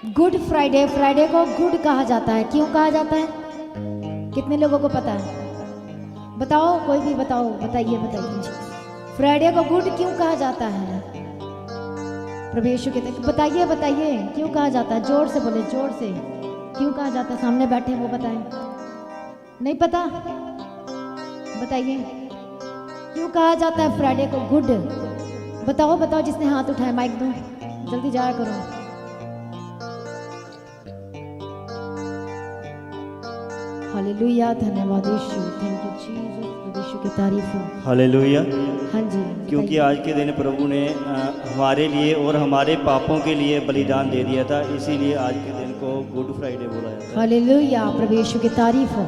Good Friday, Friday को good कहा जाता है। क्यों कहा जाता है? कितने लोगों को पता है? बताओ, कोई भी बताओ, बताइए बताइए। फ्राइडे को गुड क्यों कहा जाता है? प्रभु यीशु के बताइए बताइए, क्यों कहा जाता है? जोर से बोले, जोर से। क्यों कहा जाता है? सामने बैठे वो बताएं। नहीं पता? बताइए क्यों कहा जाता है फ्राइडे को गुड? बताओ बताओ, जिसने हाथ उठाया माइक दो, जल्दी जाया करो। हालेलुया, धन्यवाद यीशु, थैंक यू जीसस, प्रभु यीशु की तारीफ हो। हालेलुया। हाँ जी, क्योंकि आज के दिन प्रभु ने हमारे लिए और हमारे पापों के लिए बलिदान दे दिया था, इसीलिए आज के दिन को गुड फ्राइडे बोला जाता है। हालेलुया, प्रभु यीशु की तारीफ हो।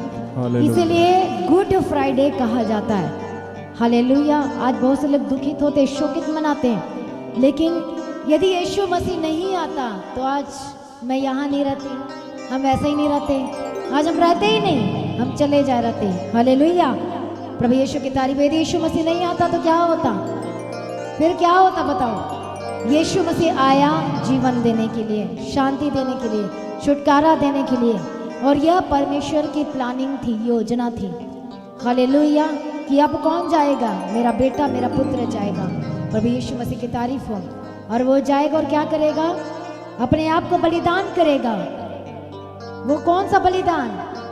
इसीलिए गुड फ्राइडे कहा जाता है। हालेलुया। आज बहुत से लोग दुखित होते, शोकित मनाते हैं, लेकिन यदि यीशु मसीह नहीं आता तो आज मैं यहाँ नहीं रहती, हम ऐसे ही नहीं रहते, आज हम रहते ही नहीं, हम चले जा रहते। हालेलुया, प्रभु यीशु की तारीफ। यदि यीशु मसीह नहीं आता तो क्या होता? फिर क्या होता बताओ? यीशु मसीह आया जीवन देने के लिए, शांति देने के लिए, छुटकारा देने के लिए, और यह परमेश्वर की प्लानिंग थी, योजना थी। हालेलुया, कि अब कौन जाएगा? मेरा बेटा, मेरा पुत्र जाएगा। प्रभु यीशु मसीह की तारीफ हो। और वो जाएगा और क्या करेगा? अपने आप को बलिदान करेगा। वो कौन सा बलिदान?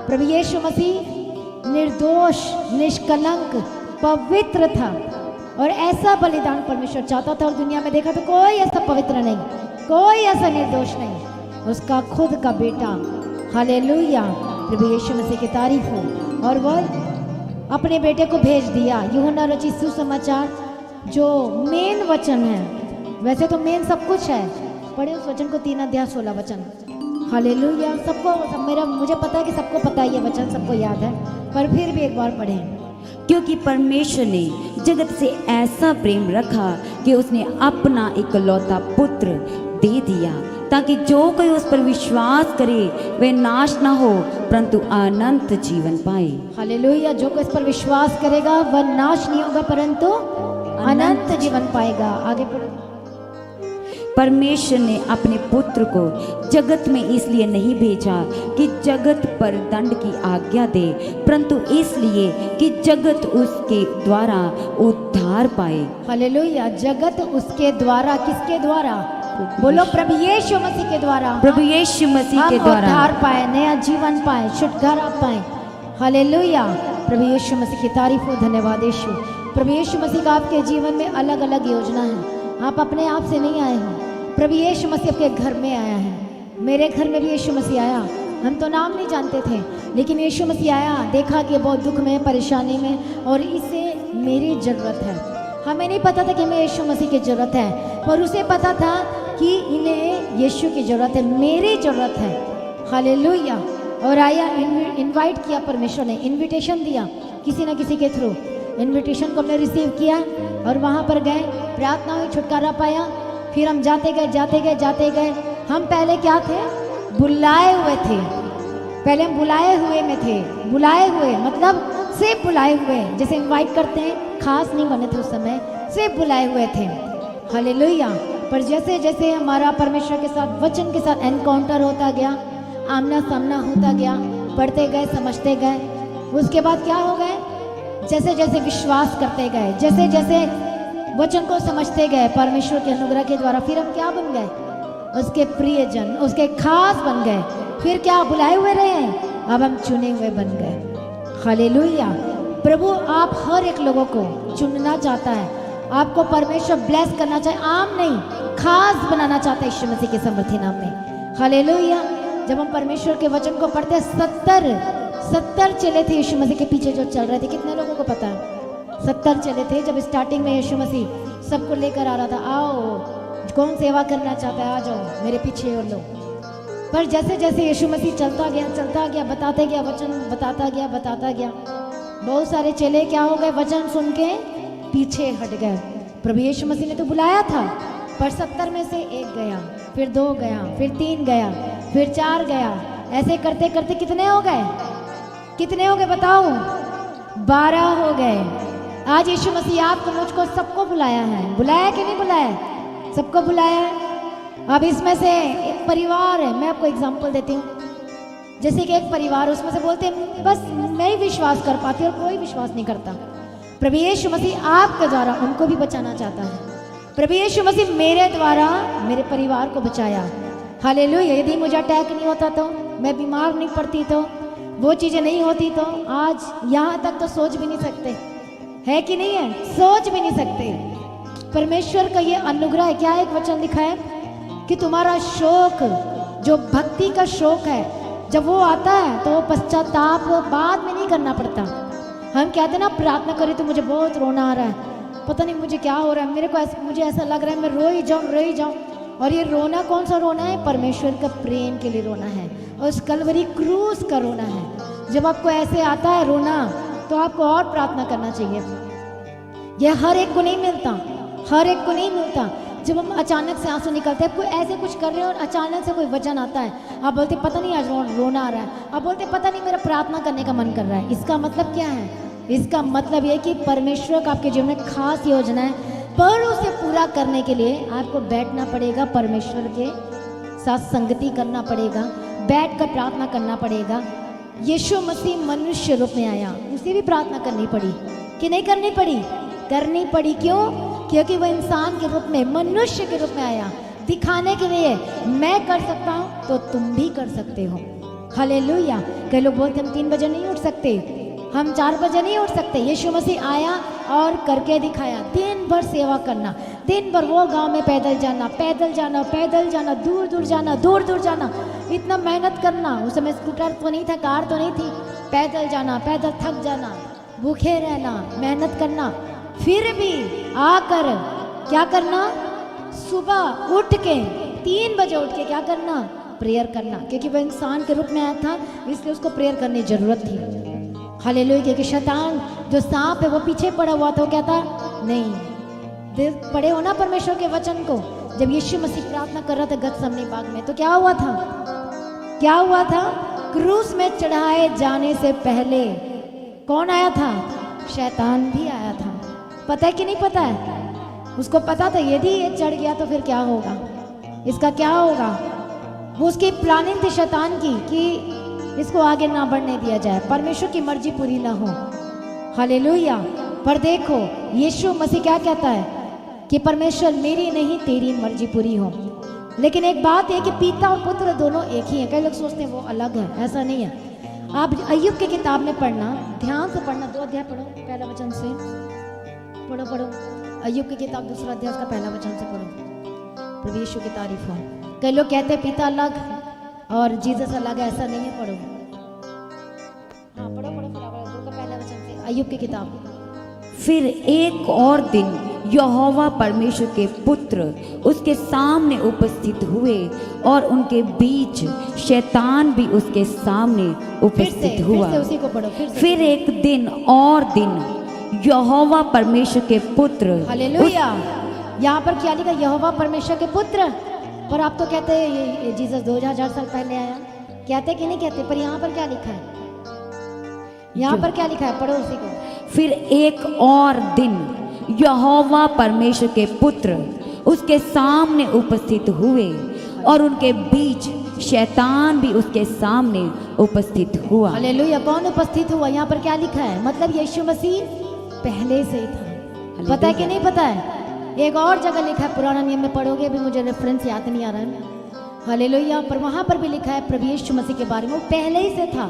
प्रभु यीशु मसीह निर्दोष, निष्कलंक, पवित्र था, और ऐसा बलिदान परमेश्वर चाहता था। और दुनिया में देखा तो कोई ऐसा पवित्र नहीं, कोई ऐसा निर्दोष नहीं, उसका खुद का बेटा। हालेलुया, प्रभु यीशु मसीह की तारीफ हो। और वह अपने बेटे को भेज दिया। यूहन्ना रचित सुसमाचार जो मेन वचन है, वैसे तो मेन सब कुछ है, पढ़े उस वचन को, 3 अध्याय 16 वचन। हालेलुया, सबको मुझे पता है कि सबको पता है ये वचन, सबको याद है, पर फिर भी एक बार पढ़ें। क्योंकि परमेश्वर ने जगत से ऐसा प्रेम रखा कि उसने अपना इकलौता पुत्र दे दिया, ताकि जो कोई उस पर विश्वास करे वह नाश ना हो परंतु अनंत जीवन पाए। हालेलुया, जो कोई इस पर विश्वास करेगा वह नाश नहीं होगा परंतु अनंत जीवन पाएगा। आगे पढ़ो। परमेश्वर ने अपने पुत्र को जगत में इसलिए नहीं भेजा कि जगत पर दंड की आज्ञा दे, परंतु इसलिए कि जगत उसके द्वारा उद्धार पाए। हालेलुया, जगत उसके द्वारा, किसके द्वारा? बोलो, प्रभु यीशु मसीह के द्वारा। प्रभु यीशु मसीह के द्वारा उद्धार पाए, नया जीवन पाए, छुटकारा पाए। हालेलुया, प्रभु यीशु मसीह की तारीफ हो। धन्यवाद यीशु। प्रभु यीशु मसीह का आपके जीवन में अलग अलग योजना है, आप अपने आप से नहीं आए हो। प्रभु यीशु मसीह आपके घर में आया है, मेरे घर में भी यीशु मसीह आया। हम तो नाम नहीं जानते थे, लेकिन यीशु मसीह आया, देखा कि बहुत दुख में, परेशानी में, और इसे मेरी ज़रूरत है। हमें नहीं पता था कि हमें यीशु मसीह की ज़रूरत है, पर उसे पता था कि इन्हें यीशु की ज़रूरत है, मेरी ज़रूरत है। हालेलुया। और आया, इनवाइट किया, परमेश्वर ने इनविटेशन दिया किसी न किसी के थ्रू। इनविटेशन को हमने रिसीव किया और वहाँ पर गए, प्रार्थना हुई, छुटकारा पाया। फिर हम जाते गए जाते गए जाते गए। हम पहले क्या थे? बुलाए हुए थे। पहले हम बुलाए हुए में थे। बुलाए हुए मतलब सिर्फ बुलाए हुए, जैसे इनवाइट करते हैं, खास नहीं बने थे उस समय, सिर्फ बुलाए हुए थे। हालेलुया। पर जैसे जैसे हमारा परमेश्वर के साथ, वचन के साथ एनकाउंटर होता गया, आमना सामना होता गया, पढ़ते गए, समझते गए, उसके बाद क्या हो गए? जैसे जैसे विश्वास करते गए, जैसे जैसे वचन को समझते गए परमेश्वर के अनुग्रह के द्वारा, फिर हम क्या बन गए? उसके प्रियजन, उसके खास बन गए। फिर क्या बुलाए हुए रहे? अब हम चुने हुए बन गए। हालेलुया। प्रभु आप हर एक लोगों को चुनना चाहता है, आपको परमेश्वर ब्लेस करना चाहे, आम नहीं, खास बनाना चाहता है यीशु मसीह के समर्थी नाम में। हालेलुया। जब हम परमेश्वर के वचन को पढ़ते, 70 चेले थे यीशु मसीह के पीछे जो चल रहे थे। कितने लोगों को पता है? 70 चेले थे। जब स्टार्टिंग में यीशु मसीह सबको लेकर आ रहा था, आओ कौन सेवा करना चाहता है, आ जाओ मेरे पीछे और लो। पर जैसे जैसे यीशु मसीह चलता गया, बताते गया, वचन बताता गया, बहुत सारे चेले क्या हो गए? वचन सुन के पीछे हट गए। प्रभु यीशु मसीह ने तो बुलाया था, पर 70 में से 1 गया, फिर 2 गया, फिर 3 गया, फिर 4 गया। ऐसे करते करते कितने हो गए? कितने हो गए बताओ? 12 हो गए। आज यीशु मसीह आपको, मुझको, सबको बुलाया है। बुलाया कि नहीं बुलाया? सबको बुलाया है। अब इसमें से एक परिवार है, मैं आपको एग्जांपल देती हूँ। जैसे कि एक परिवार, उसमें से बोलते हैं बस मैं ही विश्वास कर पाती हूँ और कोई विश्वास नहीं करता। प्रभु यीशु मसीह आपके द्वारा उनको भी बचाना चाहता है। प्रभु यीशु मसीह मेरे द्वारा मेरे परिवार को बचाया। हालेलुया। यदि मुझे अटैक नहीं होता तो, मैं बीमार नहीं पड़ती तो, वो चीज़ें नहीं होती तो आज यहाँ तक तो सोच भी नहीं सकते, है कि नहीं है? सोच भी नहीं सकते। परमेश्वर का ये अनुग्रह है। क्या एक वचन लिखा है कि तुम्हारा शोक, जो भक्ति का शोक है, जब वो आता है तो पश्चाताप बाद में नहीं करना पड़ता। हम कहते हैं ना प्रार्थना करें तो मुझे बहुत रोना आ रहा है, पता नहीं मुझे क्या हो रहा है, मेरे को मुझे ऐसा लग रहा है मैं रो ही जाऊँ। और ये रोना कौन सा रोना है? परमेश्वर का प्रेम के लिए रोना है, और उस कलवरी क्रूस का रोना है। जब आपको ऐसे आता है रोना तो आपको और प्रार्थना करना चाहिए। यह हर एक को नहीं मिलता, हर एक को नहीं मिलता। जब हम अचानक से आंसू निकलते हैं, कोई ऐसे कुछ कर रहे हो और अचानक से कोई वचन आता है, आप बोलते पता नहीं आज रोना आ रहा है, आप बोलते पता नहीं मेरा प्रार्थना करने का मन कर रहा है। इसका मतलब क्या है? इसका मतलब ये कि परमेश्वर का आपके जीवन में खास योजना है, पर उसे पूरा करने के लिए आपको बैठना पड़ेगा, परमेश्वर के साथ संगति करना पड़ेगा, बैठ कर प्रार्थना करना पड़ेगा। यीशु मसीह मनुष्य रूप में आया, उसे भी प्रार्थना करनी पड़ी कि नहीं करनी पड़ी? करनी पड़ी। क्यों? क्योंकि वह इंसान के रूप में, मनुष्य के रूप में आया, दिखाने के लिए मैं कर सकता हूँ तो तुम भी कर सकते हो। हालेलुया। कई लोग बोलते हम 3 बजे नहीं उठ सकते, हम 4 बजे नहीं उठ सकते। यीशु मसीह आया और करके दिखाया। दिन भर सेवा करना, दिन भर वो गांव में पैदल जाना, पैदल जाना, पैदल जाना, दूर दूर जाना, दूर दूर जाना, इतना मेहनत करना। उस समय स्कूटर तो नहीं था, कार तो नहीं थी, पैदल जाना, पैदल थक जाना, भूखे रहना, मेहनत करना, फिर भी आकर क्या करना? सुबह उठ के 3 बजे उठ के क्या करना? प्रेयर करना। क्योंकि वह इंसान के रूप में आया था, इसलिए उसको प्रेयर करने की जरूरत थी। हालेलुया। क्योंकि शैतान जो सांप है वो पीछे पड़ा हुआ था, वो कहता नहीं। पढ़े हो ना परमेश्वर के वचन को, जब यीशु मसीह प्रार्थना कर रहा था गतसमनी बाग में, तो क्या हुआ था? क्या हुआ था? क्रूस में चढ़ाए जाने से पहले कौन आया था? शैतान भी आया था। पता है कि नहीं पता है? उसको पता था यदि ये चढ़ गया तो फिर क्या होगा, इसका क्या होगा। वो उसकी प्लानिंग थी शैतान की कि इसको आगे ना बढ़ने दिया जाए, परमेश्वर की मर्जी पूरी ना हो। हालेलुया। पर देखो यीशु मसीह क्या कहता है कि परमेश्वर मेरी नहीं तेरी मर्जी पूरी हो। लेकिन एक बात है कि पिता और पुत्र दोनों एक ही हैं। कई लोग सोचते हैं वो अलग है, ऐसा नहीं है। आप अय्यूब की किताब में पढ़ना, ध्यान से पढ़ना, 2 अध्याय पढ़ो, पहला वचन से पढ़ो। अय्यूब की किताब 2 अध्याय उसका पहला वचन से पढ़ो। प्रभु यीशु की तारीफ हो। कई लोग कहते हैं पिता अलग और जीसस अलग है, ऐसा नहीं है। पढ़ो, हाँ पढ़ो 2 का पहला वचन से अय्यूब की किताब। फिर एक और दिन यहोवा परमेश्वर के पुत्र उसके सामने उपस्थित हुए और उनके बीच शैतान भी उसके सामने उपस्थित हुआ। फिर से उसी को पढ़ो, फिर एक दिन और दिन यहोवा परमेश्वर के पुत्र। हालेलुया। यहाँ पर क्या लिखा? यहोवा परमेश्वर के पुत्र। पर आप तो कहते हैं ये जीसस 2000 साल पहले आया, कहते कि नहीं कहते? पर यहाँ पर क्या लिखा है? यहाँ पर क्या लिखा है? पढ़ो उसी को। फिर एक और दिन यहोवा परमेश्वर के पुत्र उसके सामने उपस्थित हुए और उनके बीच शैतान भी उसके सामने उपस्थित हुआ। हालेलुया। कौन उपस्थित हुआ? यहाँ पर क्या लिखा है? मतलब यीशु मसीह पहले से ही था। पता है कि नहीं पता है? एक और जगह लिखा है, पुराना नियम में पढ़ोगे, भी मुझे रेफरेंस याद नहीं आ रहा है। हालेलुया। पर वहाँ पर भी लिखा है प्रभु यीशु मसीह के बारे में, वो पहले ही से था।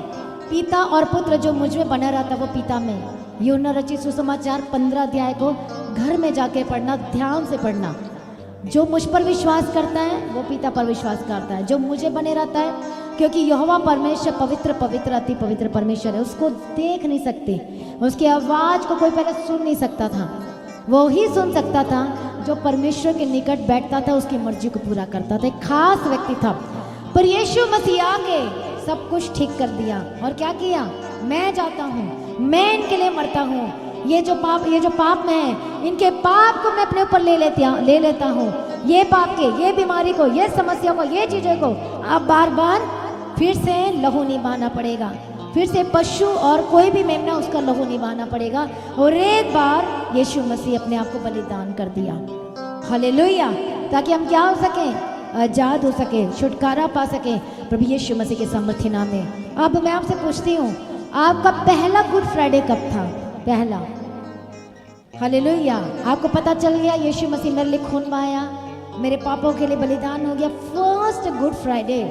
पिता और पुत्र जो मुझ में बना रहता वो पिता में। यूहन्ना रचित सुसमाचार 15 अध्याय को घर में जाके पढ़ना, ध्यान से पढ़ना। जो मुझ पर विश्वास करता है वो पिता पर विश्वास करता है, जो मुझे बने रहता है। क्योंकि यहोवा परमेश्वर पवित्र पवित्र अति पवित्र परमेश्वर है, उसको देख नहीं सकते, उसकी आवाज़ को कोई पहले सुन नहीं सकता था। वो ही सुन सकता था जो परमेश्वर के निकट बैठता था, उसकी मर्जी को पूरा करता था। एक खास व्यक्ति था। पर यीशु मसीह आके सब कुछ ठीक कर दिया। और क्या किया? मैं जाता हूँ, मैं इनके लिए मरता हूँ, ये जो पाप में है, इनके पाप को मैं अपने ऊपर ले लेता हूँ। ये पाप के, ये बीमारी को, ये समस्या को, ये चीज़ों को अब बार बार फिर से लहू नहीं बहाना पड़ेगा, फिर से पशु और कोई भी मेमना उसका लहू नहीं बहाना पड़ेगा। और एक बार यीशु मसीह अपने आप को बलिदान कर दिया। हालेलुया। ताकि हम क्या हो सकें? आजाद हो सके, छुटकारा पा सके प्रभु यीशु मसीह के सामर्थ्य नाम में। अब मैं आपसे पूछती हूँ, आपका पहला गुड फ्राइडे कब था? पहला। हालेलुया। आपको पता चल गया यीशु मसीह मेरे लिए खून बहाया, मेरे पापों के लिए बलिदान हो गया। फर्स्ट गुड फ्राइडे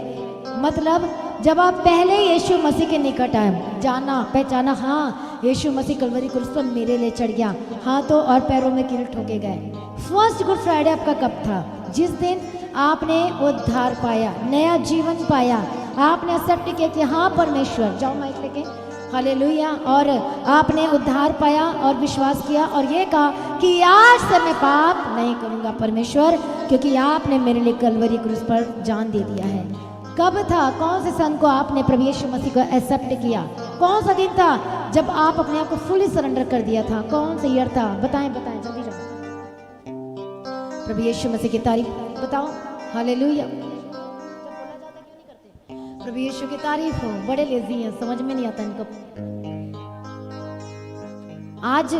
मतलब जब आप पहले यीशु मसीह के निकट आए, जाना पहचाना, हाँ यीशु मसीह कलवरी क्रूस पर मेरे लिए चढ़ गया, हाथों और पैरों में कील ठोके गए। फर्स्ट गुड फ्राइडे आपका कब था? जिस दिन आपने उद्धार पाया, नया जीवन पाया, आपने एक्सेप्ट किया कि हाँ परमेश्वर, जाओ माइक लेके, हालेलुया, और आपने उद्धार पाया और विश्वास किया और ये कहा कि आज से मैं पाप नहीं करूँगा परमेश्वर, क्योंकि आपने मेरे लिए कलवरी क्रूस पर जान दे दिया है। कब था? कौन से सन को आपने प्रभु यीशु मसीह को एक्सेप्ट किया? कौन सा दिन था जब आप अपने आप को फुली सरेंडर कर दिया था? कौन सा ईयर था? बताएं बताएं, जल्दी जाओ। प्रभु यीशु मसीह की तारीफ बताओ। हालेलुया। प्रभु यीशु की तारीफ हो। बड़े लेजी हैं, समझ में नहीं आता इनको। आज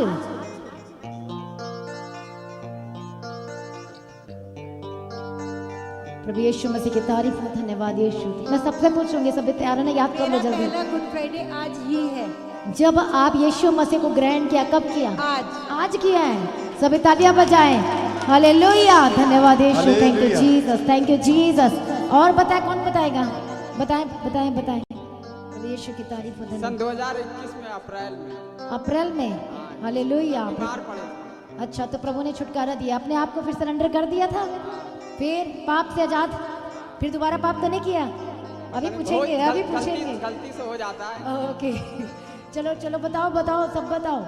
प्रभु यीशु मसीह की तारीफ हो। धन्यवाद यीशु। मैं सबसे पूछूंगी, सब तैयार है ना? याद कर लो जल्दी। पहला गुड फ्राइडे आज ही है। जब आप यीशु मसीह को ग्रहण किया, कब किया? आज किया है। सभी तालियां बजाएं। हालेलुया। धन्यवाद Yeshu. Thank you Jesus, thank you Jesus. और बताए, कौन बताएगा? बताएं बताएं बताएं। प्रभु यीशु की तारीफ हो। सन 2021 में अप्रैल में हालेलुया। बीमार पड़े। अच्छा, तो प्रभु ने छुटकारा दिया, अपने आप को फिर सरेंडर कर दिया था, फिर पाप से आजाद, फिर दोबारा पाप तो नहीं किया? अभी पूछेंगे, अभी पूछेंगे। गलती से हो जाता है। ओके, चलो चलो बताओ बताओ, सब बताओ।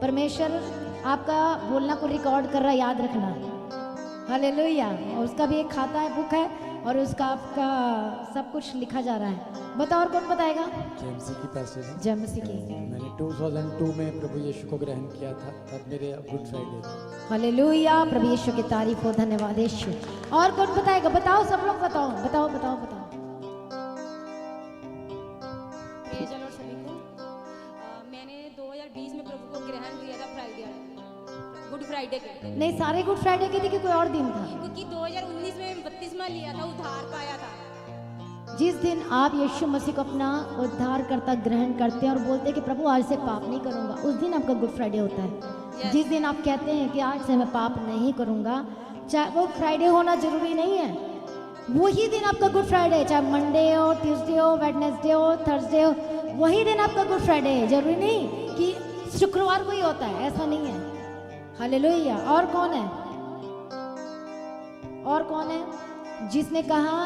परमेश्वर आपका बोलना को रिकॉर्ड कर रहा है, याद रखना। हालेलुया। और उसका भी एक खाता है, बुक है, और उसका आपका सब कुछ लिखा जा रहा है। बताओ, और कौन बताएगा? जेम्सी की पैसेज है। जेम्सी की। मैंने 2002 में प्रभु यीशु को ग्रहण किया था, तब मेरे गुड फ्राइडे था। हालेलुया। प्रभु यीशु की तारीफ हो। धन्यवाद यीशु। और कौन बताएगा? बताओ, सब लोग बताओ बताओ बताओ बताओ। प्रेज़ द लॉर्ड सभी को। मैंने 2020 में प्रभु को ग्रहण किया था फ्राइडे, गुड फ्राइडे के। नहीं, सारे गुड फ्राइडे के थे कि कोई और दिन था? क्योंकि 2019 में बपतिस्मा लिया था, उद्धार पाया था। जिस दिन आप यीशु मसीह को अपना उद्धार करता ग्रहण करते हैं और बोलते हैं कि प्रभु आज से पाप नहीं करूंगा, उस दिन आपका गुड फ्राइडे होता है। जिस दिन आप कहते हैं कि आज से मैं पाप नहीं करूंगा, चाहे वो फ्राइडे होना जरूरी नहीं है, वही दिन आपका गुड फ्राइडे है। चाहे मंडे हो, ट्यूसडे हो, वेडनेसडे हो, थर्सडे हो, वही दिन आपका गुड फ्राइडे है। जरूरी नहीं कि शुक्रवार को ही होता है, ऐसा नहीं है। हालेलुया। और कौन है? और कौन है जिसने कहा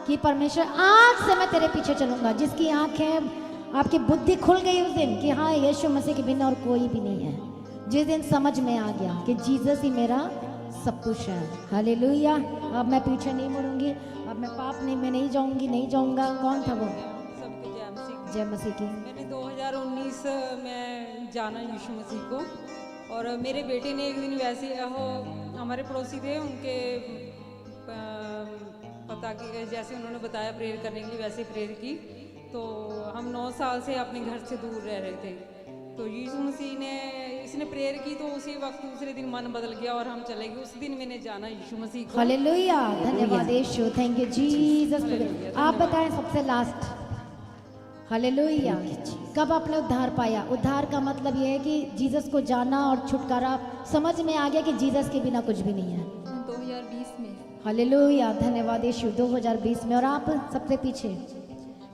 कि परमेश्वर आज से मैं तेरे पीछे चलूंगा? जिसकी आंखें, आपकी बुद्धि खुल गई उस दिन कि हाँ यीशु मसीह के बिना और कोई भी नहीं है। जिस दिन समझ में आ गया कि जीसस ही मेरा सब कुछ है। हालेलुया। अब मैं पीछे नहीं मुड़ूंगी, अब मैं पाप नहीं, मैं नहीं जाऊंगी, नहीं जाऊंगा। कौन था वो? सबको जय मसीह की। मैंने 2019 में जाना यीशु मसीह को, और मेरे बेटे ने एक दिन वैसे हमारे पड़ोसी थे, उनके पता कि जैसे उन्होंने बताया प्रेयर करने के लिए, वैसे प्रेयर की। तो हम 9 साल से अपने घर से दूर रह रहे थे, तो यीशु मसीह ने इसने प्रेयर की, तो उसी वक्त दूसरे दिन मन बदल गया और हम चले गए। उस दिन मैंने जाना यीशु मसीह को। हालेलुया। धन्यवाद यीशु। Thank you Jesus. आप बताएं सबसे लास्ट। हालेलुया। कब आपने उद्धार पाया? उद्धार का मतलब यह है कि जीसस को जाना और छुटकारा समझ में आ गया कि जीसस के बिना कुछ भी नहीं है। 2020 में। हालेलुया। धन्यवाद यीशु। 2020 में। और आप सबसे पीछे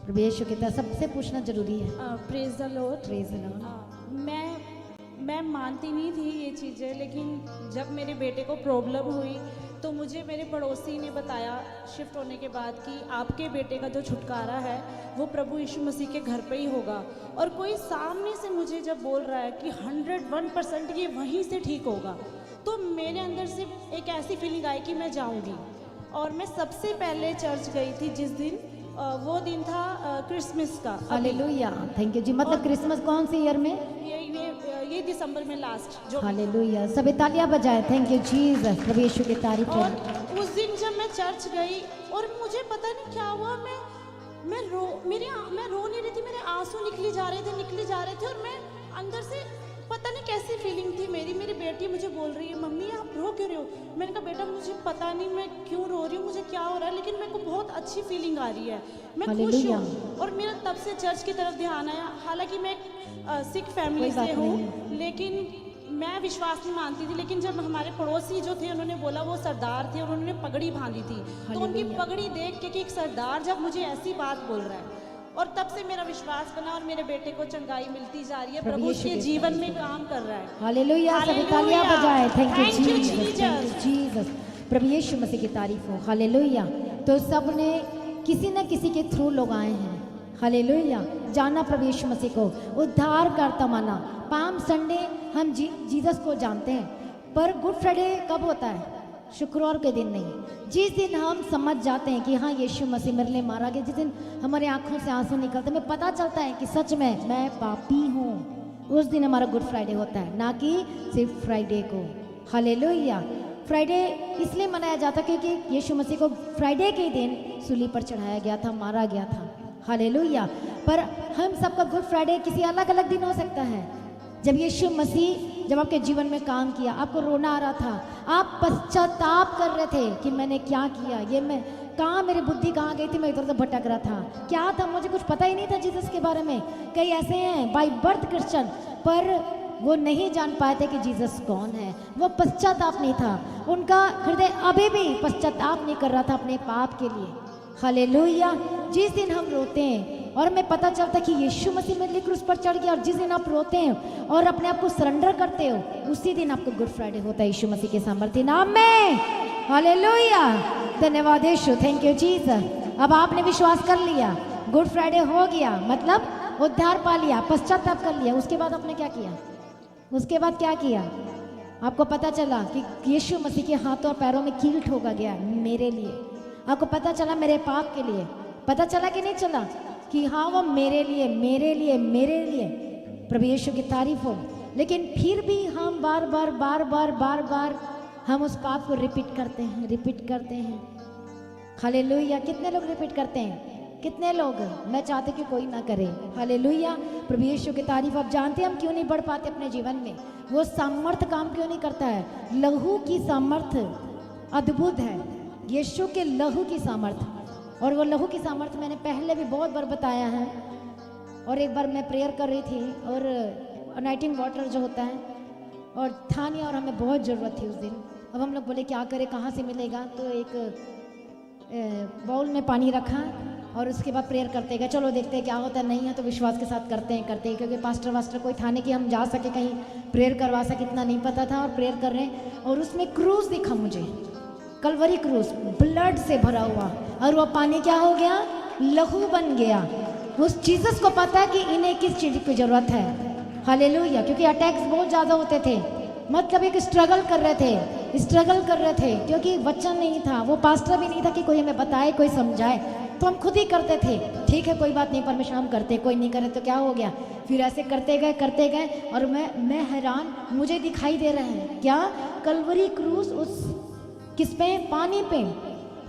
प्रभु यीशु की तरह सबसे पूछना जरूरी है। Praise the Lord. Praise the Lord. मैं मानती नहीं थी ये चीज़ें, लेकिन जब मेरे बेटे को प्रॉब्लम हुई तो मुझे मेरे पड़ोसी ने बताया शिफ्ट होने के बाद कि आपके बेटे का जो छुटकारा है वो प्रभु यीशु मसीह के घर पे ही होगा। और कोई सामने से मुझे जब बोल रहा है कि 101% ये वहीं से ठीक होगा, तो मेरे अंदर से एक ऐसी फीलिंग आई कि मैं जाऊंगी। और मैं सबसे पहले चर्च गई थी जिस दिन वो दिन था क्रिसमस का। हालेलुया। थैंक यू जी। मतलब क्रिसमस कौन से ईयर में? ये दिसंबर में लास्ट जो। हालेलुया। सभी तालियां बजाएं। Thank you Jesus. प्रभु यीशु की तारीफ और करें। उस दिन जब मैं चर्च गई और मुझे पता नहीं क्या हुआ, मैं रो नहीं रही थी, मेरे आंसू निकले जा रहे थे और मैं अंदर से पता नहीं कैसी फीलिंग थी मेरी बेटी मुझे बोल रही है, मम्मी आप रो क्यों रहे हो? मैंने कहा बेटा मुझे पता नहीं मैं क्यों रो रही हूँ, मुझे क्या हो रहा है, लेकिन मेरे को बहुत अच्छी फीलिंग आ रही है, मैं खुश हालेलुया। हूँ। और मेरा तब से चर्च की तरफ ध्यान आया। हालांकि मैं सिख फैमिली कोई बात से हूँ, नहीं। लेकिन मैं विश्वास नहीं मानती थी। लेकिन जब हमारे पड़ोसी जो थे उन्होंने बोला, वो सरदार थे और उन्होंने पगड़ी बांधी थी, तो उनकी पगड़ी देख के कि एक सरदार जब मुझे ऐसी बात बोल रहा है, और तब से मेरा विश्वास बना और मेरे बेटे को चंगाई मिलती जा रही है। प्रभु प्रभु यीशु उसके के जीवन में काम कर रहा है। हालेलुया, सभी हालेलुया। तालियां बजाएं। Thank you Thank you, Jesus, Jesus। Thank you Jesus. प्रभु यीशु मसीह की तारीफ हो। हालेलुया। तो सब ने किसी न किसी के थ्रू लोग आए हैं। हालेलुया। जाना प्रभु यीशु मसीह को उद्धार करता माना। पाम संडे हम जीसस को जानते हैं, पर गुड फ्राइडे कब होता है? शुक्रवार के दिन नहीं। जिस दिन हम समझ जाते हैं कि हाँ यीशु मसीह मेरे लिए मारा गया, जिस दिन हमारे आंखों से आंसू निकलते, हमें पता चलता है कि सच में मैं पापी हूँ, उस दिन हमारा गुड फ्राइडे होता है, ना कि सिर्फ फ्राइडे को। हालेलुया। फ्राइडे इसलिए मनाया जाता क्योंकि यीशु मसीह को फ्राइडे के दिन सूली पर चढ़ाया गया था, मारा गया था। हालेलुया। पर हम सबका गुड फ्राइडे किसी अलग अलग दिन हो सकता है। जब यीशु मसीह जब आपके जीवन में काम किया, आपको रोना आ रहा था, आप पश्चाताप कर रहे थे कि मैंने क्या किया, ये मैं कहाँ, मेरी बुद्धि कहाँ गई थी, मैं इधर उधर भटक रहा था, क्या था, मुझे कुछ पता ही नहीं था जीसस के बारे में। कई ऐसे हैं बाय बर्थ क्रिश्चियन, पर वो नहीं जान पाए थे कि जीसस कौन है। वो पश्चाताप नहीं था, उनका हृदय अभी भी पश्चाताप नहीं कर रहा था अपने पाप के लिए। हालेलुया। जिस दिन हम रोते हैं और हमें पता चलता है कि यीशु मसीह मेरे लिए क्रूस पर चढ़ गया, और जिस दिन आप रोते हैं और अपने आप को सरेंडर करते हो, उसी दिन आपको गुड फ्राइडे होता है यीशु मसीह के सामर्थ्य नाम में। हालेलुया। धन्यवाद यीशु, थैंक यू जीसस। अब आपने विश्वास कर लिया, गुड फ्राइडे हो गया, मतलब उद्धार पा लिया, पश्चाताप कर लिया। उसके बाद आपने क्या किया? उसके बाद क्या किया? आपको पता चला कि यीशु मसीह के हाथों और पैरों में कील ठोका गया मेरे लिए। आपको पता चला मेरे पाप के लिए। पता चला कि नहीं चला कि हाँ वो मेरे लिए, मेरे लिए, मेरे लिए। प्रभु यीशु की तारीफ हो। लेकिन फिर भी हम बार बार हम उस पाप को रिपीट करते हैं। हालेलुया। कितने लोग रिपीट करते हैं? कितने लोग? मैं चाहती कि कोई ना करे। हालेलुया। प्रभु यीशु की तारीफ। आप जानते हैं हम क्यों नहीं बढ़ पाते अपने जीवन में? वो सामर्थ काम क्यों नहीं करता है? लहू की सामर्थ अद्भुत है, यीशु के लहू की सामर्थ। और वो लहू की सामर्थ मैंने पहले भी बहुत बार बताया है। और एक बार मैं प्रेयर कर रही थी और अनाइटिंग वाटर जो होता है, और था नहीं, और हमें बहुत ज़रूरत थी उस दिन। अब हम लोग बोले क्या करें, कहाँ से मिलेगा? तो एक बाउल में पानी रखा और उसके बाद प्रेयर करते गए, चलो देखते हैं क्या होता है। नहीं है तो विश्वास के साथ करते हैं, क्योंकि पास्टर वास्टर कोई था नहीं कि हम जा सके कहीं प्रेयर करवा सके, इतना नहीं पता था। और प्रेयर कर रहे हैं और उसमें क्रूस दिखा मुझे, कलवरी क्रूस, ब्लड से भरा हुआ, और वो पानी क्या हो गया? लहू बन गया। उस जीसस को पता है कि इन्हें किस चीज़ की ज़रूरत है। हालेलुया। क्योंकि अटैक्स बहुत ज़्यादा होते थे, मतलब एक स्ट्रगल कर रहे थे क्योंकि वचन नहीं था, वो पास्टर भी नहीं था कि कोई हमें बताए, कोई समझाए, तो हम खुद ही करते थे। ठीक है कोई बात नहीं, परमेश्वर हम करते, कोई नहीं करे तो क्या हो गया? फिर ऐसे करते गए और मैं हैरान, मुझे दिखाई दे रहे हैं क्या? कलवरी क्रूस उस किस पे? पानी पे।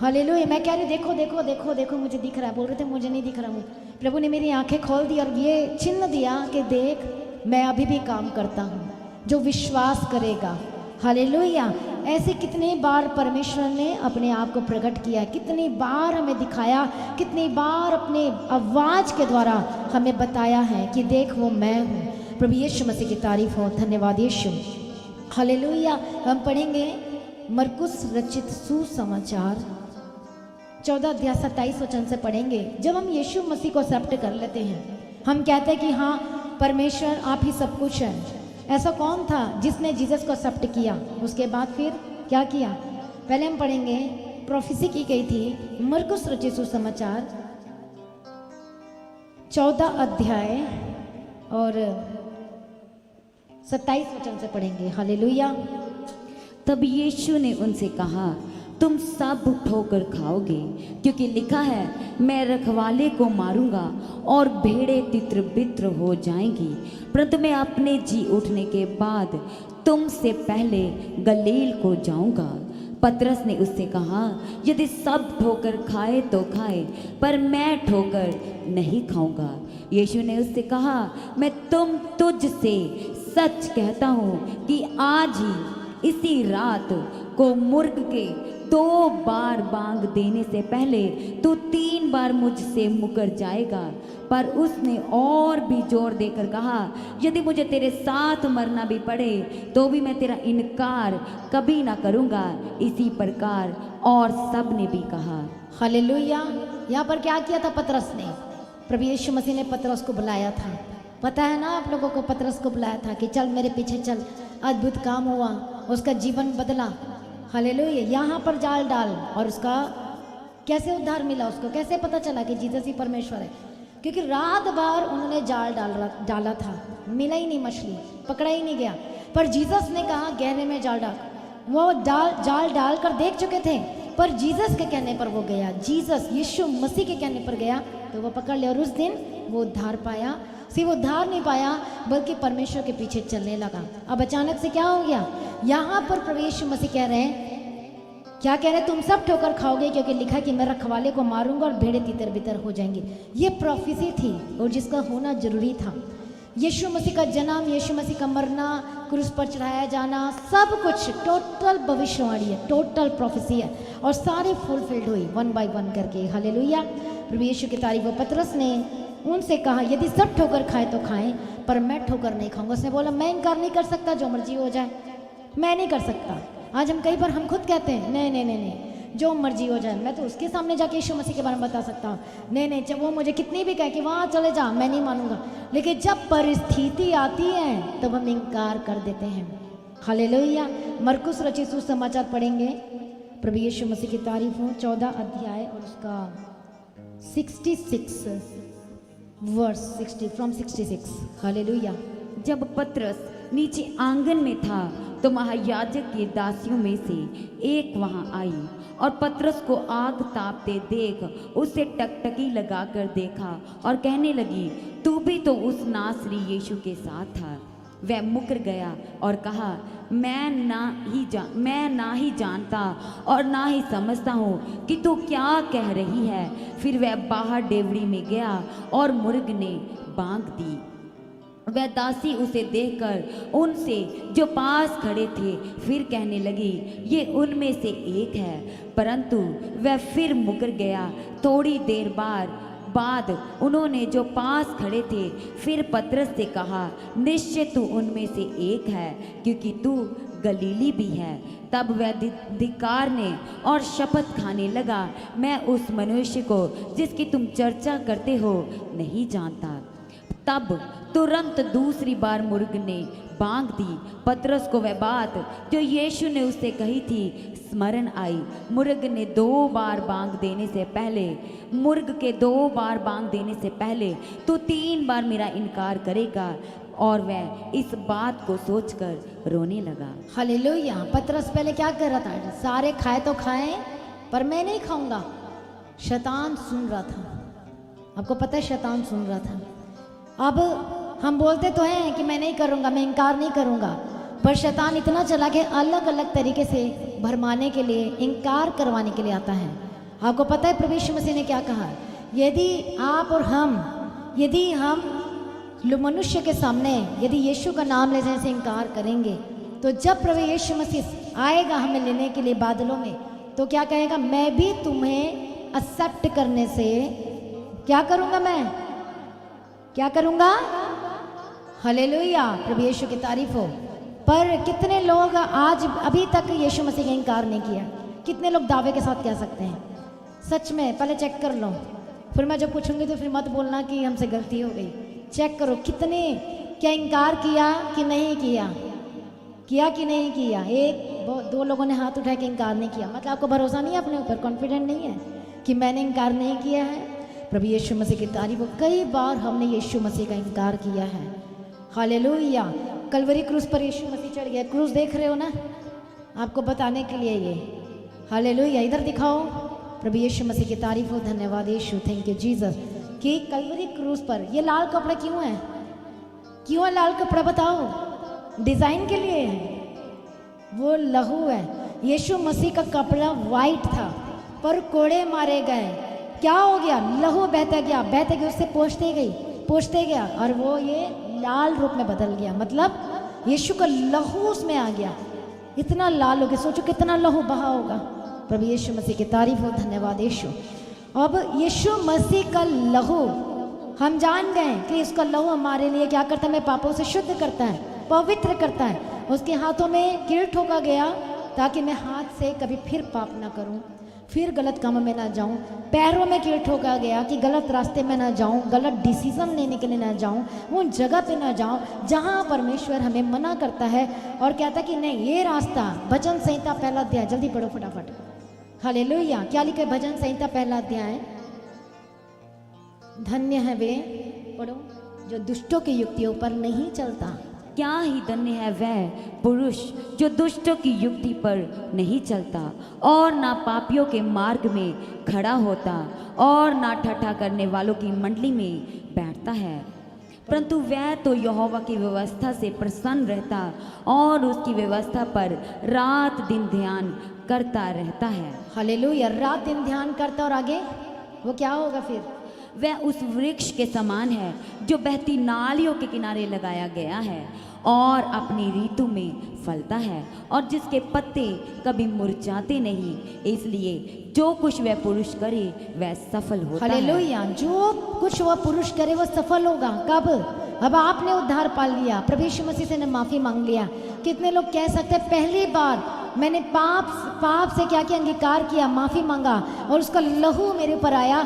हालेलुया। मैं कह रही देखो देखो देखो देखो मुझे दिख रहा है, बोल रहे थे मुझे नहीं दिख रहा हूँ। प्रभु ने मेरी आंखें खोल दी और ये चिन्ह दिया कि देख मैं अभी भी काम करता हूँ, जो विश्वास करेगा। हालेलुया। ऐसे कितने बार परमेश्वर ने अपने आप को प्रकट किया, कितनी बार हमें दिखाया, कितनी बार अपने आवाज़ के द्वारा हमें बताया है कि देख वो मैं हूँ। प्रभु यीशु मसीह की तारीफ हो। धन्यवाद यीशु। हालेलुया। हम पढ़ेंगे मरकुस रचित सुसमाचार 14 अध्याय 27 वचन से पढ़ेंगे। जब हम यीशु मसीह को एक्सेप्ट कर लेते हैं, हम कहते हैं कि हाँ परमेश्वर आप ही सब कुछ है। ऐसा कौन था जिसने जीसस को एक्सेप्ट किया? उसके बाद फिर क्या किया? पहले हम पढ़ेंगे, प्रोफेसी की गई थी मरकुस रचित सुसमाचार 14 अध्याय और 27 वचन से पढ़ेंगे। हालेलुया। तब यीशु ने उनसे कहा, तुम सब ठोकर खाओगे, क्योंकि लिखा है मैं रखवाले को मारूंगा और भेड़ें तित्र बित्र हो जाएंगी, परंतु मैं अपने जी उठने के बाद तुमसे पहले गलील को जाऊंगा। पतरस ने उससे कहा, यदि सब ठोकर खाए तो खाए, पर मैं ठोकर नहीं खाऊंगा। यीशु ने उससे कहा, मैं तुझसे सच कहता हूँ कि आज ही इसी रात को मुर्ग के 2 बार बांग देने से पहले तू 3 बार मुझसे मुकर जाएगा। पर उसने और भी जोर देकर कहा, यदि मुझे तेरे साथ मरना भी पड़े तो भी मैं तेरा इनकार कभी ना करूँगा। इसी प्रकार और सब ने भी कहा। हालेलुया। यहाँ पर क्या किया था पतरस ने? प्रभु यीशु मसीह ने पतरस को बुलाया था। पता है ना आप लोगों को, पतरस को बुलाया था कि चल मेरे पीछे चल। अद्भुत काम हुआ, उसका जीवन बदला। हालेलुया। यहाँ पर जाल डाल, और उसका कैसे उद्धार मिला, उसको कैसे पता चला कि जीसस ही परमेश्वर है? क्योंकि रात भर उन्होंने जाल डाला था, मिला ही नहीं, मछली पकड़ा ही नहीं गया। पर जीसस ने कहा गहरे में जाल डाल। वो जाल डाल कर देख चुके थे, पर जीसस के कहने पर वो गया, जीसस यीशु मसीह के कहने पर गया तो वो पकड़ लिया। और उस दिन वो उद्धार पाया। सिर्फ उद्धार नहीं पाया बल्कि परमेश्वर के पीछे चलने लगा। अब अचानक से क्या हो गया? यहाँ पर प्रभु यीशु मसीह कह रहे हैं, क्या कह रहे हैं? तुम सब ठोकर खाओगे, क्योंकि लिखा कि मैं रखवाले को मारूंगा और भेड़ें तितर बितर हो जाएंगी। ये प्रोफेसी थी और जिसका होना जरूरी था। यीशु मसीह का जन्म, यीशु मसीह का मरना, क्रूस पर चढ़ाया जाना, सब कुछ टोटल भविष्यवाणी है, टोटल प्रोफेसी है, और सारी फुलफिल्ड हुई 1 बाय 1 करके। हालेलुया। प्रभु यीशु की तारीफ। पतरस ने उनसे कहा, यदि सब ठोकर खाए तो खाएं, पर मैं ठोकर नहीं खाऊंगा। उसने बोला, मैं इनकार नहीं कर सकता, जो मर्जी हो जाए, मैं नहीं कर सकता। आज हम कई बार हम खुद कहते हैं नहीं नहीं नहीं नहीं, जो मर्जी हो जाए, मैं तो उसके सामने जाके यीशु मसीह के बारे में बता सकता हूँ। नहीं नहीं, जब वो मुझे कितनी भी कहे कि वहाँ चले जा, मैं नहीं मानूंगा। लेकिन जब परिस्थिति आती है तब हम इनकार कर देते हैं। हालेलुया। मरकुस रचित सुसमाचार पढ़ेंगे, प्रभु यीशु मसीह की तारीफ हो, 14 अध्याय और उसका 66 वर्स 60 फ्रॉम 66। हालेलुया। जब पतरस नीचे आंगन में था तो महायाजक की दासियों में से एक वहां आई और पतरस को आग तापते देख उसे टकटकी लगाकर देखा और कहने लगी, तू भी तो उस नासरी यीशु के साथ था। वह मुकर गया और कहा, मैं ना ही जानता और ना ही समझता हूँ कि तू क्या कह रही है। फिर वह बाहर डेवड़ी में गया और मुर्ग ने बांग दी। वह दासी उसे देखकर उनसे जो पास खड़े थे फिर कहने लगी, ये उनमें से एक है। परंतु वह फिर मुकर गया। थोड़ी देर बाद उन्होंने जो पास खड़े थे फिर पतरस से कहा, निश्चय तू उनमें से एक है, क्योंकि तू गलीली भी है। तब वह धिक्कारने और शपथ खाने लगा, मैं उस मनुष्य को जिसकी तुम चर्चा करते हो नहीं जानता। तब तुरंत दूसरी बार मुर्ग ने बांग दी। पतरस को वह बात जो यीशु ने उससे कही थी स्मरण आई। मुर्ग के 2 बार बांग देने से पहले तू 3 बार मेरा इनकार करेगा। और वह इस बात को सोचकर रोने लगा। हालेलुया। पतरस पहले क्या कर रहा था? सारे खाए तो खाएं, पर मैं नहीं खाऊंगा। शैतान सुन रहा था। आपको पता है, शैतान सुन रहा था। अब हम बोलते तो हैं कि मैं नहीं करूंगा, मैं इनकार नहीं करूंगा, पर शैतान इतना चला कि अलग अलग तरीके से भरमाने के लिए, इनकार करवाने के लिए आता है। आपको पता है प्रभु यीशु मसीह ने क्या कहा? यदि आप और यदि हम मनुष्य के सामने यदि यीशु का नाम ले जाने से इनकार करेंगे, तो जब प्रभु यीशु मसीह आएगा हमें लेने के लिए बादलों में, तो क्या कहेगा? मैं भी तुम्हें एक्सेप्ट करने से क्या करूंगा? मैं क्या करूंगा? हालेलुया। प्रभु यीशु की तारीफ हो। पर कितने लोग आज अभी तक यीशु मसीह का इनकार नहीं किया? कितने लोग दावे के साथ कह सकते हैं? सच में पहले चेक कर लो, फिर मैं जब पूछूंगी तो फिर मत बोलना कि हमसे गलती हो गई। चेक करो कितने क्या इनकार किया कि नहीं किया, कि नहीं किया। 1-2 लोगों ने हाथ उठा के इनकार नहीं किया। मतलब आपको भरोसा नहीं है अपने ऊपर, कॉन्फिडेंट नहीं है कि मैंने इनकार नहीं किया है। प्रभु यीशु मसीह की तारीफ। कई बार हमने यीशु मसीह का इनकार किया है। हालेलुया। कलवरी क्रूस पर यीशु मसीह चढ़ गया। क्रूस देख रहे हो ना, आपको बताने के लिए ये। हालेलुया। इधर दिखाओ। प्रभु यीशु मसीह की तारीफ हो। धन्यवाद यीशु, थैंक यू जीसस। कि कलवरी क्रूस पर ये लाल कपड़ा क्यों है? क्यों है लाल कपड़ा? बताओ। डिजाइन के लिए है। वो लहू है। यीशु मसीह का कपड़ा वाइट था, पर कोड़े मारे गए। क्या हो गया? लहू बहता गया, उससे पोंछते गई। पोंछते गया और वो ये लाल रूप में बदल गया, मतलब यीशु का लहू उसमें आ गया, इतना लाल हो गया। सोचो कितना लहू बहा होगा। प्रभु यीशु मसीह की तारीफ हो, धन्यवाद यीशु। अब यीशु मसीह का लहू हम जान गए कि इसका लहू हमारे लिए क्या करता है, हमें पापों से शुद्ध करता है, पवित्र करता है। उसके हाथों में कील ठोका गया ताकि मैं हाथ से कभी फिर पाप ना करूं, फिर गलत काम में ना जाऊं। पैरों में कील ठोका गया कि गलत रास्ते में ना जाऊं, गलत डिसीजन लेने के लिए ना जाऊं, उन जगह पे ना जाऊं जहां परमेश्वर हमें मना करता है और कहता कि नहीं ये रास्ता। भजन संहिता पहला अध्याय, जल्दी पढ़ो फटाफट। हालेलुया। क्या लिखा है भजन संहिता पहला अध्याय? धन्य है वे, पढ़ो, जो दुष्टों की युक्तियों पर नहीं चलता। क्या ही धन्य है वह पुरुष जो दुष्टों की युक्ति पर नहीं चलता और ना पापियों के मार्ग में खड़ा होता और ना ठट्ठा करने वालों की मंडली में बैठता है, परंतु वह तो यहोवा की व्यवस्था से प्रसन्न रहता और उसकी व्यवस्था पर रात दिन ध्यान करता रहता है। हालेलुया। रात दिन ध्यान करता, और आगे वो क्या होगा फिर? वह उस वृक्ष के समान है जो बहती नालियों के किनारे लगाया गया है और अपनी ऋतु में फलता है और जिसके पत्ते कभी मुरझाते नहीं। इसलिए जो कुछ वह पुरुष करे वह सफल होता है। हालेलुया। जो कुछ वह पुरुष करे वो सफल होगा। कब? अब आपने उद्धार पा लिया, प्रभु यीशु मसीह से ने माफी मांग लिया। कितने लोग कह सकते हैं पहली बार मैंने पाप से क्या किया, अंगीकार किया, माफी मांगा और उसका लहू मेरे ऊपर आया।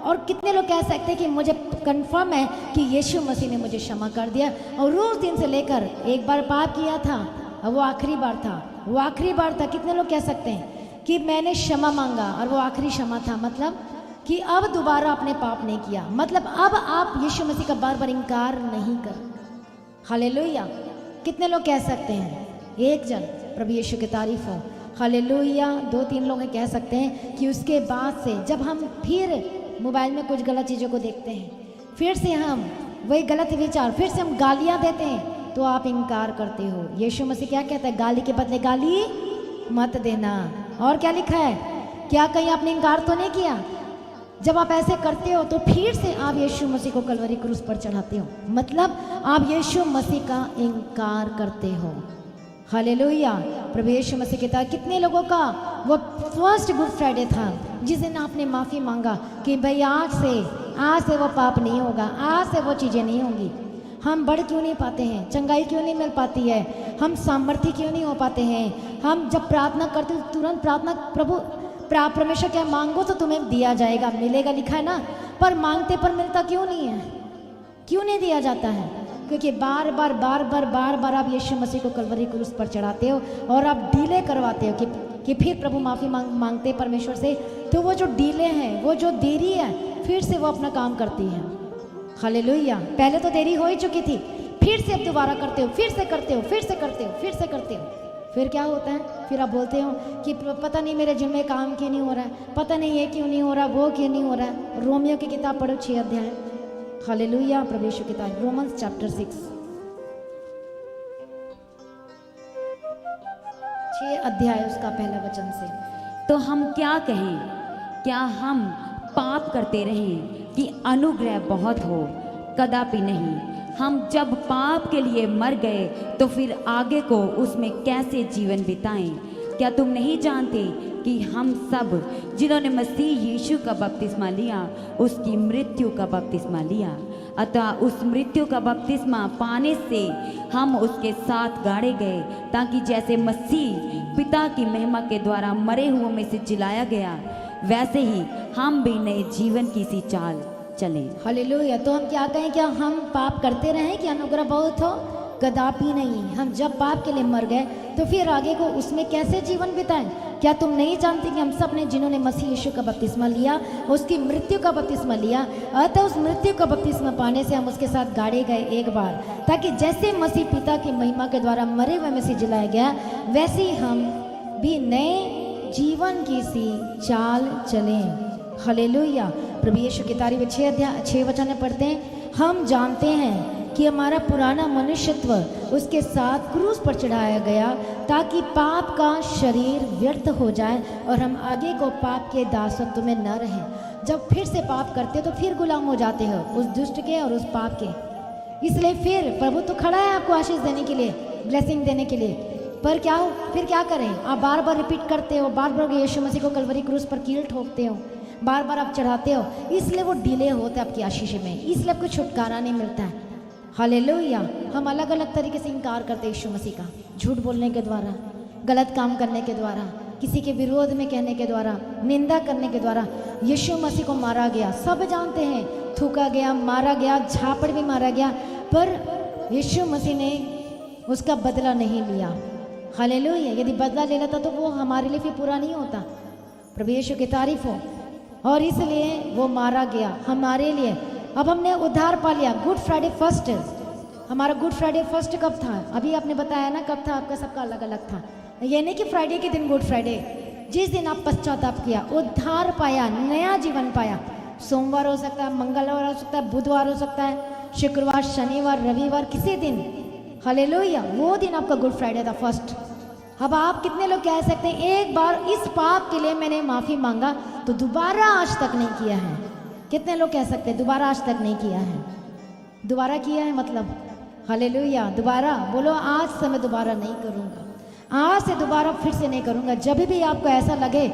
और कितने लोग कह सकते हैं कि मुझे कंफर्म है कि यीशु मसीह ने मुझे क्षमा कर दिया, और उस दिन से लेकर एक बार पाप किया था और वो आखिरी बार था, वो आखिरी बार था। कितने लोग कह सकते हैं कि मैंने क्षमा मांगा और वो आखिरी क्षमा था, मतलब कि अब दोबारा आपने पाप नहीं किया, मतलब अब आप यीशु मसीह का बार बार इनकार नहीं कर। हालेलुया। कितने लोग कह सकते हैं? एक जन, प्रभु यीशु की तारीफ हो। हालेलुया। 2-3 लोग कह सकते हैं कि उसके बाद से जब हम फिर मोबाइल में कुछ गलत चीज़ों को देखते हैं, फिर से हम वही गलत विचार, फिर से हम गालियां देते हैं, तो आप इनकार करते हो। यीशु मसीह क्या कहता है? गाली के बदले गाली मत देना। और क्या लिखा है? क्या कहीं आपने इनकार तो नहीं किया? जब आप ऐसे करते हो तो फिर से आप यीशु मसीह को कलवरी क्रूस पर चढ़ाते हो, मतलब आप यीशु मसीह का इनकार करते हो। हालेलुया। प्रभु यीशु मसीह के तहत कितने लोगों का वो फर्स्ट गुड फ्राइडे था जिस दिन आपने माफ़ी मांगा कि भाई आज से वो पाप नहीं होगा, आज से वो चीज़ें नहीं होंगी। हम बढ़ क्यों नहीं पाते हैं? चंगाई क्यों नहीं मिल पाती है? हम सामर्थ्य क्यों नहीं हो पाते हैं? हम जब प्रार्थना करते हो तुरंत प्रार्थना, प्रभु परमेश्वर क्या मांगो तो तुम्हें दिया जाएगा, मिलेगा, लिखा है ना, पर मांगते पर मिलता क्यों नहीं है? क्यों नहीं दिया जाता है? क्योंकि बार बार आप यीशु मसीह को कलवरी क्रूस पर चढ़ाते हो और आप डीले करवाते हो कि फिर प्रभु माफ़ी मांगते परमेश्वर से, तो वो जो डीले हैं, वो जो देरी है, फिर से वो अपना काम करती है। हालेलुया। पहले तो देरी हो ही चुकी थी, फिर से अब दोबारा करते हो, फिर से करते हो, फिर से करते हो, फिर से करते हो, फिर क्या होता है? फिर आप बोलते हो कि पता नहीं मेरे जिम्मे काम क्यों नहीं हो रहा है, पता नहीं ये क्यों नहीं हो रहा, वो क्यों नहीं हो रहा है। रोमियो की किताब पढ़ो 6 अध्याय। हालेलुया। प्रभु यीशु की किताब रोमन्स चैप्टर 6 अध्याय उसका पहला वचन से। तो हम क्या कहें? क्या हम पाप करते रहें कि अनुग्रह बहुत हो? कदापि नहीं। हम जब पाप के लिए मर गए तो फिर आगे को उसमें कैसे जीवन बिताएं? क्या तुम नहीं जानते कि हम सब जिन्होंने मसीह यीशु का बपतिस्मा लिया उसकी मृत्यु का बपतिस्मा लिया, अतः उस मृत्यु का बपतिस्मा पाने से हम उसके साथ गाड़े गए, ताकि जैसे मसीह पिता की महिमा के द्वारा मरे हुओं में से जिलाया गया, वैसे ही हम भी नए जीवन की सी चाल चलें। हालेलुया। तो हम क्या कहें? क्या हम पाप करते रहें कि अनुग्रह बहुत हो? कदापि नहीं। हम जब पाप के लिए मर गए तो फिर आगे को उसमें कैसे जीवन बिताएं? क्या तुम नहीं जानते कि हम सब ने जिन्होंने मसीह यीशु का बपतिस्मा लिया, उसकी मृत्यु का बपतिस्मा लिया, अतः उस मृत्यु का बपतिस्मा पाने से हम उसके साथ गाड़े गए एक बार, ताकि जैसे मसीह पिता की महिमा के द्वारा मरे हुए में से जिलाया गया, वैसे ही हम भी नए जीवन की सी चाल चलें। हालेलुया। प्रभु यीशु की तारीफ 6 वचन में पढ़ते हैं, हम जानते हैं कि हमारा पुराना मनुष्यत्व उसके साथ क्रूस पर चढ़ाया गया, ताकि पाप का शरीर व्यर्थ हो जाए और हम आगे को पाप के दासत्व में न रहें। जब फिर से पाप करते हो तो फिर गुलाम हो जाते हो उस दुष्ट के और उस पाप के। इसलिए फिर प्रभु तो खड़ा है आपको आशीष देने के लिए, ब्लेसिंग देने के लिए, पर क्या हो, फिर क्या करें? आप बार बार रिपीट करते हो, बार बार यीशु मसीह को कलवरी क्रूस पर कील ठोकते हो, बार बार आप चढ़ाते हो, इसलिए वो डिले होता है आपकी आशीष में, इसलिए आपको छुटकारा नहीं मिलता है। हालेलुया। हम अलग अलग तरीके से इनकार करते हैं यीशु मसीह का, झूठ बोलने के द्वारा, गलत काम करने के द्वारा, किसी के विरोध में कहने के द्वारा, निंदा करने के द्वारा। यीशु मसीह को मारा गया, सब जानते हैं, थूका गया, मारा गया, झापड़ भी मारा गया, पर यीशु मसीह ने उसका बदला नहीं लिया। हालेलुया। यदि बदला ले लेता तो वो हमारे लिए फिर पूरा नहीं होता। प्रभु यीशु की तारीफ हो। और इसलिए वो मारा गया हमारे लिए। अब हमने उद्धार पा लिया। गुड फ्राइडे फर्स्ट, हमारा गुड फ्राइडे फर्स्ट कब था? अभी आपने बताया ना कब था, आपका सबका अलग अलग था। ये नहीं कि फ्राइडे के दिन गुड फ्राइडे, जिस दिन आप पश्चाताप किया, उद्धार पाया, नया जीवन पाया। सोमवार हो सकता है, मंगलवार हो सकता है, बुधवार हो सकता है, शुक्रवार, शनिवार, रविवार, किसी दिन। हालेलुया। वो दिन आपका गुड फ्राइडे था फर्स्ट। अब आप कितने लोग कह सकते हैं एक बार इस पाप के लिए मैंने माफ़ी मांगा तो दोबारा आज तक नहीं किया है? कितने लोग कह सकते हैं दोबारा आज तक नहीं किया है? दोबारा किया है मतलब हालेलुया। दोबारा बोलो, आज से मैं दोबारा नहीं करूँगा, आज से दोबारा फिर से नहीं करूँगा। जब भी आपको ऐसा लगे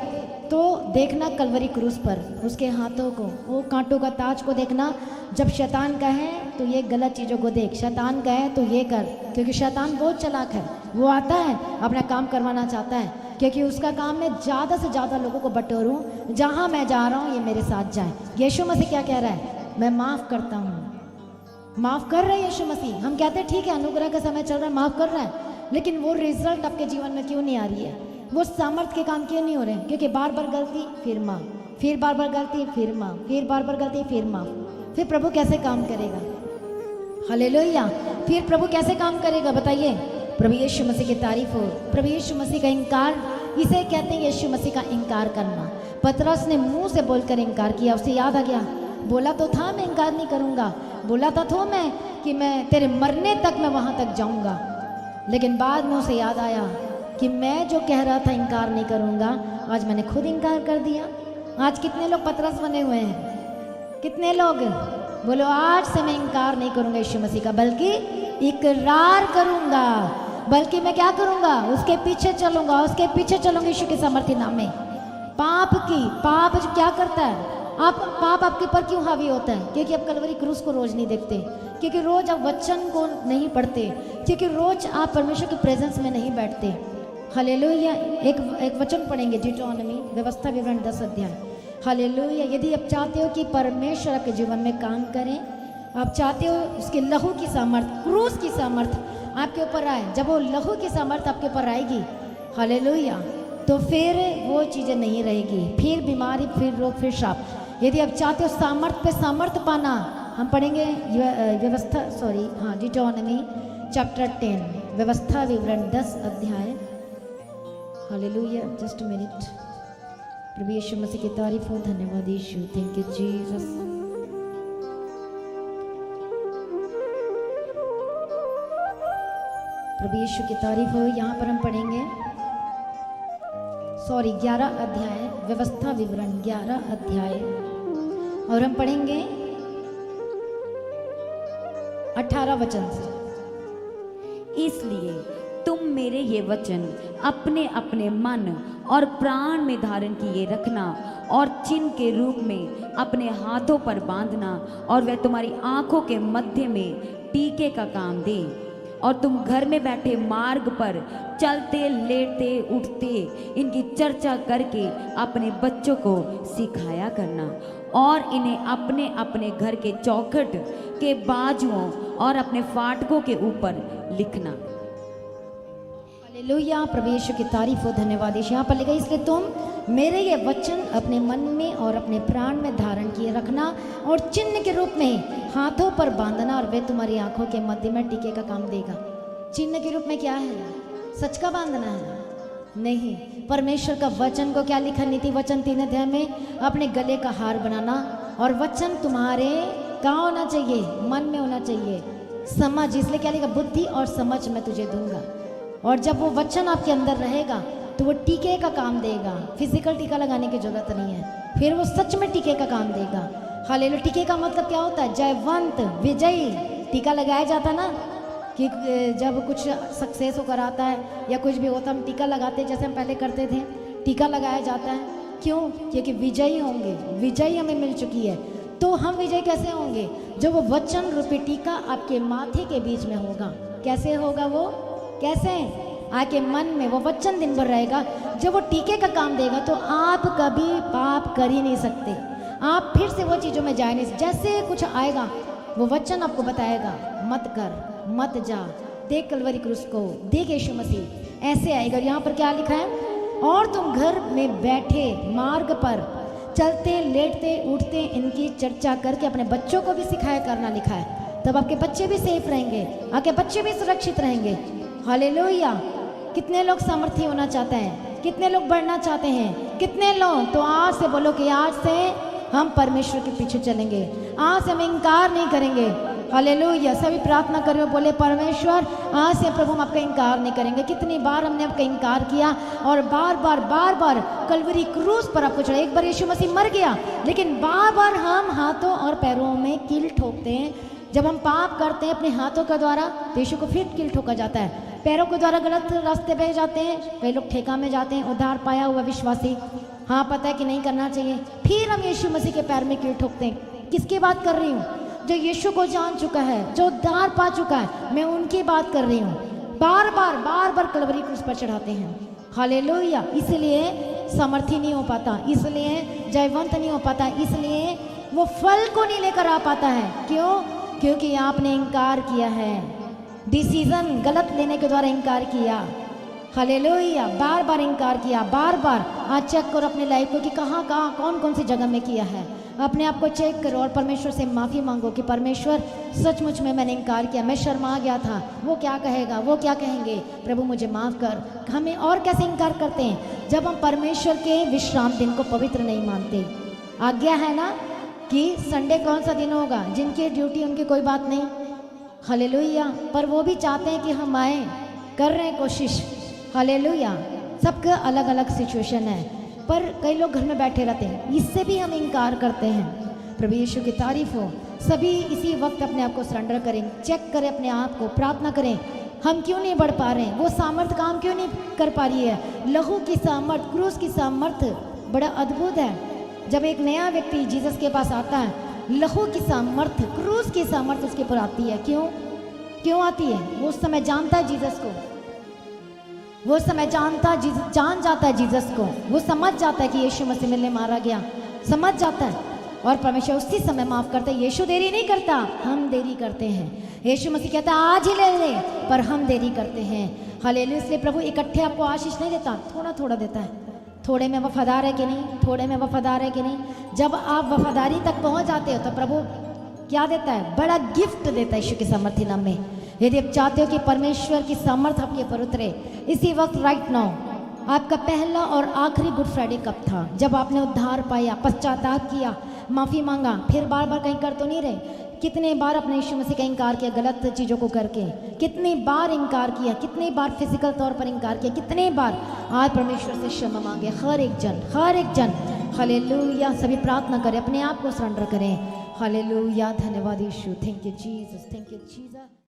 तो देखना कलवरी क्रूस पर उसके हाथों को, वो कांटों का ताज को देखना। जब शैतान कहे तो ये गलत चीज़ों को देख, शैतान कहे तो ये कर, क्योंकि शैतान बहुत चालाक है। वो आता है, अपना काम करवाना चाहता है, क्योंकि उसका काम है ज़्यादा से ज़्यादा लोगों को बटोरूं, जहाँ मैं जा रहा हूँ ये मेरे साथ जाए। यीशु मसीह क्या कह रहा है? मैं माफ़ करता हूँ। माफ़ कर रहे हैं यीशु मसीह। हम कहते हैं ठीक है, अनुग्रह का समय चल रहा है, माफ़ कर रहा है, लेकिन वो रिजल्ट आपके जीवन में क्यों नहीं आ रही है? वो सामर्थ्य के काम क्यों नहीं हो रहे हैं? क्योंकि बार बार गलती फिर माफ़, फिर बार बार गलती फिर माफ़, फिर बार बार गलती फिर माफ़। फिर प्रभु कैसे काम करेगा? हालेलुया। फिर प्रभु कैसे काम करेगा बताइए? प्रभु यीशु मसीह की तारीफ हो। प्रभु यीशु मसीह का इनकार, इसे कहते हैं यीशु मसीह का इनकार करना। पतरस ने मुंह से बोलकर इनकार किया, उसे याद आ गया, बोला तो था मैं इनकार नहीं करूँगा, बोला था मैं कि मैं तेरे मरने तक मैं वहाँ तक जाऊँगा, लेकिन बाद में उसे याद आया कि मैं जो कह रहा था इनकार नहीं करूँगा, आज मैंने खुद इनकार कर दिया। आज कितने लोग पतरस बने हुए हैं? कितने लोग बोलो, आज से मैं इनकार नहीं करूँगा यीशु मसीह का, बल्कि इकरार करूँगा, बल्कि मैं क्या करूँगा? उसके पीछे चलूँगा, उसके पीछे चलूँगा यीशु के सामर्थ्य नाम में। पाप क्या करता है? पाप आपके पर क्यों हावी होता है? क्योंकि आप कलवरी क्रूस को रोज नहीं देखते, क्योंकि रोज आप वचन को नहीं पढ़ते, क्योंकि रोज आप परमेश्वर के प्रेजेंस में नहीं बैठते। हालेलुया। एक वचन पढ़ेंगे, डिट्रोनॉमी व्यवस्था विवरण 10 अध्याय। हालेलुया। यदि आप चाहते हो कि परमेश्वर आपके जीवन में काम करें, आप चाहते हो उसके लहू की सामर्थ, क्रूस की सामर्थ आपके ऊपर आए, जब वो लहू की सामर्थ आपके ऊपर आएगी, हालेलुया, तो फिर वो चीज़ें नहीं रहेगी, फिर बीमारी, फिर रोग, फिर श्राप। यदि आप चाहते हो सामर्थ पे सामर्थ पाना, हम पढ़ेंगे डिट्रोनॉमी चैप्टर 10 व्यवस्था विवरण 10 अध्याय। हालेलुया। Just minute. प्रभु यीशु मसीह की तारीफ हो। धन्यवाद यीशु, थैंक यू जीसस। प्रभु यीशु की तारीफ हो। यहाँ पर हम पढ़ेंगे 11 अध्याय, व्यवस्था विवरण 11 अध्याय, और हम पढ़ेंगे 18 वचन से। इसलिए तुम मेरे ये वचन अपने अपने मन और प्राण में धारण किए रखना और चिन्ह के रूप में अपने हाथों पर बांधना, और वह तुम्हारी आंखों के मध्य में टीके का काम दे। और तुम घर में बैठे मार्ग पर चलते लेटते उठते इनकी चर्चा करके अपने बच्चों को सिखाया करना, और इन्हें अपने अपने घर के चौखट के बाजुओं और अपने फाटकों के ऊपर लिखना। हालेलुया। प्रभु यीशु की तारीफ हो। धन्यवाद यीशु। यहाँ पर लिखा, इसलिए तुम मेरे ये वचन अपने मन में और अपने प्राण में धारण किए रखना, और चिन्ह के रूप में हाथों पर बांधना, और वे तुम्हारी आंखों के मध्य में टीके का काम देगा। चिन्ह के रूप में क्या है? सच का बांधना है? नहीं, परमेश्वर का वचन को क्या लिखा? नीति वचन 3 अध्याय में, अपने गले का हार बनाना। और वचन तुम्हारे कहाँ होना चाहिए? मन में होना चाहिए। समझ, इसलिए क्या लिखा? बुद्धि और समझ मैं तुझे दूंगा। और जब वो वचन आपके अंदर रहेगा तो वो टीके का काम देगा। फिजिकल टीका लगाने की जरूरत नहीं है, फिर वो सच में टीके का काम देगा। हालेलुया। टीके का मतलब क्या होता है? जयवंत, विजयी। टीका लगाया जाता ना कि जब कुछ सक्सेस होकर आता है या कुछ भी होता है हम टीका लगाते हैं, जैसे हम पहले करते थे। टीका लगाया जाता है क्यों? क्योंकि विजयी होंगे, विजयी हमें मिल चुकी है। तो हम विजय कैसे होंगे? जब वो वचन रूपी टीका आपके माथे के बीच में होगा। कैसे होगा वो? कैसे? आपके मन में वो वचन दिन भर रहेगा। जब वो टीके का काम देगा तो आप कभी पाप कर ही नहीं सकते, आप फिर से वो चीज़ों में जा नहीं सकते। जैसे कुछ आएगा वो वचन आपको बताएगा, मत कर, मत जा, देख कलवरी क्रूस को, देख यीशु मसीह, ऐसे आएगा। और यहाँ पर क्या लिखा है? और तुम घर में बैठे मार्ग पर चलते लेटते उठते इनकी चर्चा करके अपने बच्चों को भी सिखाया करना, लिखा है। तब आपके बच्चे भी सेफ रहेंगे, आपके बच्चे भी सुरक्षित रहेंगे। हालेलुया। कितने लोग सामर्थी होना चाहते हैं? कितने लोग बढ़ना चाहते हैं? कितने लोग? तो आज से बोलो कि आज से हम परमेश्वर के पीछे चलेंगे, आज से हम इनकार नहीं करेंगे। हालेलुया। सभी प्रार्थना करें, बोले परमेश्वर आज से प्रभु हम आपका इनकार नहीं करेंगे। कितनी बार हमने आपका इनकार किया और बार बार कलवरी क्रूस पर आपको चढ़ा। एक बार यीशु मसीह मर गया, लेकिन बार बार हम हाथों और पैरों में कील ठोकते हैं। जब हम पाप करते हैं अपने हाथों के द्वारा तो यीशु को फिर कील ठोका जाता है। पैरों के द्वारा गलत रास्ते पे जाते हैं, कई लोग ठेका में जाते हैं। उद्धार पाया हुआ विश्वासी, हाँ पता है कि नहीं करना चाहिए, फिर हम यीशु मसीह के पैर में कील ठोकते हैं। किसकी बात कर रही हूँ? जो यीशु को जान चुका है, जो उद्धार पा चुका है, मैं उनकी बात कर रही हूँ। बार बार कलवरी क्रूस पर चढ़ाते हैं। हालेलुया। इसलिए सामर्थी नहीं हो पाता, इसलिए जयवंत नहीं हो पाता, इसलिए वो फल को नहीं लेकर आ पाता है। क्यों? क्योंकि आपने इनकार किया है, डिसीजन गलत लेने के द्वारा इनकार किया। हालेलुया। बार बार इनकार किया, बार बार। आज चेक करो अपने लाइफ को कि कहाँ कौन सी जगह में किया है। अपने आप को चेक करो और परमेश्वर से माफ़ी मांगो कि परमेश्वर सचमुच में मैंने इनकार किया, मैं शर्मा गया था, वो क्या कहेगा, वो क्या कहेंगे, प्रभु मुझे माफ़ कर। हमें और कैसे इनकार करते हैं? जब हम परमेश्वर के विश्राम दिन को पवित्र नहीं मानते। आज्ञा है ना कि संडे कौन सा दिन होगा, जिनकी ड्यूटी उनकी कोई बात नहीं। हालेलुया। पर वो भी चाहते हैं कि हम आए, कर रहे हैं कोशिश। हालेलुया। सबका अलग अलग सिचुएशन है, पर कई लोग घर में बैठे रहते हैं, इससे भी हम इनकार करते हैं। प्रभु यीशु की तारीफ हो। सभी इसी वक्त अपने आप को सरेंडर करें, चेक करें अपने आप को, प्रार्थना करें। हम क्यों नहीं बढ़ पा रहे हैं? वो सामर्थ काम क्यों नहीं कर पा रही है? लहू की सामर्थ, क्रूस की सामर्थ बड़ा अद्भुत है। जब एक नया व्यक्ति जीसस के पास आता है, लहू की सामर्थ, क्रूस की सामर्थ उसके ऊपर आती है। क्यों आती है? वो उस समय जानता है जीसस को, वो समय जान जाता है जीसस को, वो समझ जाता है कि यीशु मसीह मेरे लिए मारा गया, समझ जाता है। और परमेश्वर उसी समय माफ़ करता है। यीशु देरी नहीं करता, हम देरी करते हैं। यीशु मसीह कहता है आज ही ले ले, पर हम देरी करते हैं। हालेलुया। इसलिए प्रभु इकट्ठे आपको आशीष नहीं देता, थोड़ा थोड़ा देता है। थोड़े में वफादार है कि नहीं, थोड़े में वफादार है कि नहीं। जब आप वफादारी तक पहुंच जाते हो तो प्रभु क्या देता है? बड़ा गिफ्ट देता है यीशु के सामर्थी नाम में। यदि आप चाहते हो कि परमेश्वर की सामर्थ आपके ऊपर उतरे इसी वक्त, राइट नाउ, आपका पहला और आखिरी गुड फ्राइडे कब था? जब आपने उद्धार पाया, पश्चाताप किया, माफ़ी मांगा, फिर बार बार कहीं कर तो नहीं रहे? कितने बार अपने यीशु मसीह का इनकार किया गलत चीज़ों को करके? कितनी बार इनकार किया? कितनी बार फिजिकल तौर पर इनकार किया? कितने बार आज परमेश्वर से क्षमा मांगे? हर एक जन। हालेलुया। सभी प्रार्थना करें, अपने आप को सरेंडर करें। हालेलुया। धन्यवाद Yeshu. Thank you Jesus, thank you Jesus.